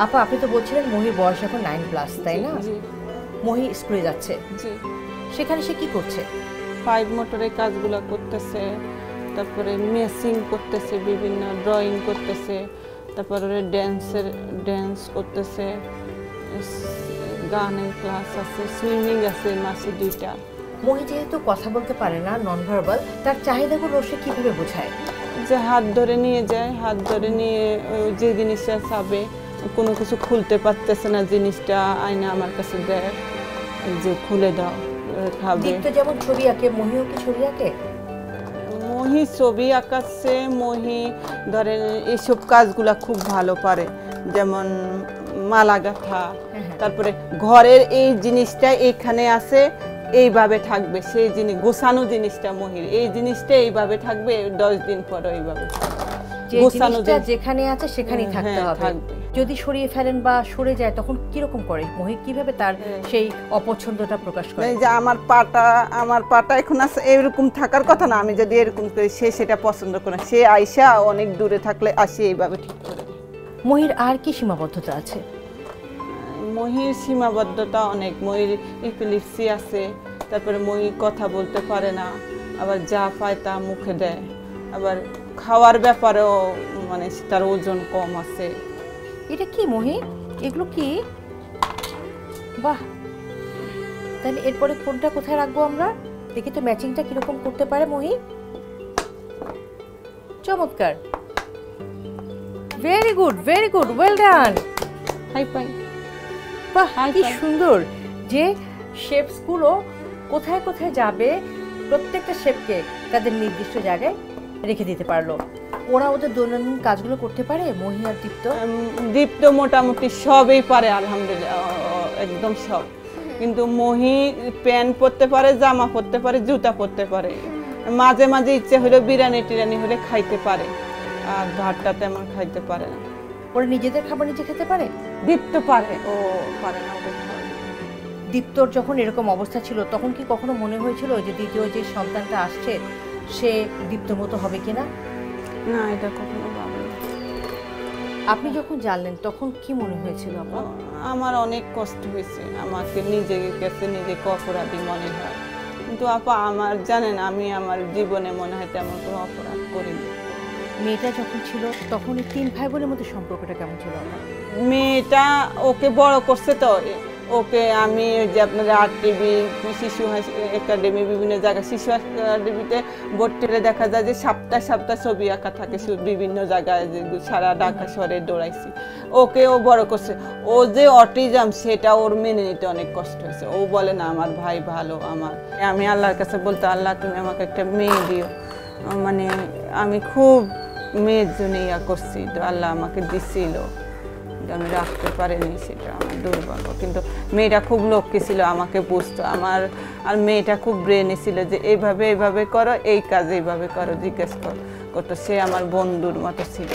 আপা আপনি তো বলছিলেন মহির বয়স এখন 9+, তাই না? জি মহি স্কুলে যাচ্ছে, জি। সেখানে সে কি করছে? 5 মোটরের কাজগুলো করতেছে, তারপরে মেসিং করতেছে, বিভিন্ন ড্রয়িং করতেছে, তারপরে ড্যান্স করতেছে, গানের ক্লাস আছে, সুইমিং আছে মাসে 2টা। মহি যেহেতু কথা বলতে পারে না, নন ভার্বাল, তার চাহিদাগুলো সে কিভাবে বোঝায়? যে হাত ধরে নিয়ে যায়, হাত ধরে নিয়ে যে জিনিসটা চাবে, কোনো কিছু খুলতে পারতেছে না, জিনিসটা আয়না আমার কাছে দেয় যে খুলে দাও, খাবে। দীপ্ত যেমন ছবি আঁকে, মহিও কি ছবি আঁকে? মহি ছবি আঁকাচ্ছে, মহি ধরেন এইসব কাজগুলা খুব ভালো পারে, যেমন মালা গাঁথা, তারপরে ঘরের এই জিনিসটা এখানে আছে এইভাবে থাকবে, সেই জিনিস গোছানো জিনিসটা মহির এই জিনিসটা এইভাবে থাকবে, 10 দিন পরে এইভাবে গোছানো যেখানে আছে সেখানেই থাকতে হবে। যদি সরিয়ে ফেলেন বা সরে যায় তখন কিরকম করে মহি, কিভাবে তার সেই অপছন্দটা প্রকাশ করে? যে আমার পাটা এখন আছে এরকম থাকার কথা না, আমি যদি এরকম করি সে সেটা পছন্দ করে, সে আইসা অনেক দূরে থাকলে আসি এইভাবে ঠিক করে। মহির আর কি সীমাবদ্ধতা আছে? মহির সীমাবদ্ধতা অনেক। মহির এপিলেপসি আছে, তারপরে মহি কথা বলতে পারে না, আবার যা পায় তা মুখে দেয়, আবার খাওয়ার ব্যাপারেও মানে তার ওজন কম আছে। এটা কি মহি, এগুলো কি? বাহ, তাহলে এরপরে কোনটা কোথায় রাখবো আমরা? দেখি তো ম্যাচিংটা কিরকম করতে পারে মহি। চমৎকার, very good, very good, well done. High five. বাহ, কি সুন্দর যে শেপসগুলো কোথায় কোথায় যাবে, প্রত্যেকটা শেপকে তাদের নির্দিষ্ট জায়গায় রেখে দিতে পারলো। ওরা ওদের দৈনন্দিন কাজগুলো করতে পারে মহি আর দীপ্ত? দীপ্ত মোটামুটি সবই পারে আলহামদুলিল্লাহ, একদম সব। কিন্তু মহি প্যান্ট পরতে পারে, জামা পরতে পারে, জুতা পরতে পারে, মাঝে মাঝে ইচ্ছে হলে বিরিয়ানি টিরানি হলে খাইতে পারে, আর ভাতটা তেমন খাইতে পারে না। ওরা নিজেদের খাবার নিজে খেতে পারে? দীপ্ত পারে, ও পারে না। দীপ্তর যখন এরকম অবস্থা ছিল তখন কি কখনো মনে হয়েছিল যে দ্বিতীয় যে সন্তানটা আসছে সে দীপ্তর মতো হবে কিনা? না, এটা কখনো ভাবিনি। আপনি যখন জানলেন তখন কি মনে হয়েছিল? আমার অনেক কষ্ট হয়েছে, আমাকে নিজের কাছে নিজেকে অপরাধী মনে হয়। কিন্তু আপা আমার জানেন, আমি আমার জীবনে মনে হয় তেমন কোনো অপরাধ করিনি। মেয়েটা যখন ছিল তখন এই 3 ভাই বোনের মধ্যে সম্পর্কটা কেমন ছিল? মেয়েটা ওকে বড় করছে তো, ওকে আমি যে আপনাদের RTV, শিশু একাডেমি, বিভিন্ন জায়গায় শিশু একাডেমিতে ভর্তিতে দেখা যায় যে সপ্তাহ ছবি আঁকা থাকে বিভিন্ন জায়গায়, সারা ঢাকা শহরে দৌড়াইছি। ওকেও বড় করছে। ও যে অটিজম সেটা ওর মেনে নিতে অনেক কষ্ট হয়েছে। ও বলে না আমার ভাই ভালো। আমি আল্লাহর কাছে বলতে, আল্লাহ তুমি আমাকে একটা মেয়ে দিও। মানে আমি খুব মেয়ের জন্য ইয়া করছি, তো আল্লাহ আমাকে দিছিল, আমি রাখতে পারিনি, সেটা আমার দুর্ভাগ্য। কিন্তু মেয়েটা খুব লক্ষ্মী ছিল, আমাকে বুঝতো। আর মেয়েটা খুব ব্রেনে ছিল যে এইভাবে করো, এই কাজ এইভাবে করো, জিজ্ঞেস করতো। সে আমার বন্ধুর মতো ছিল।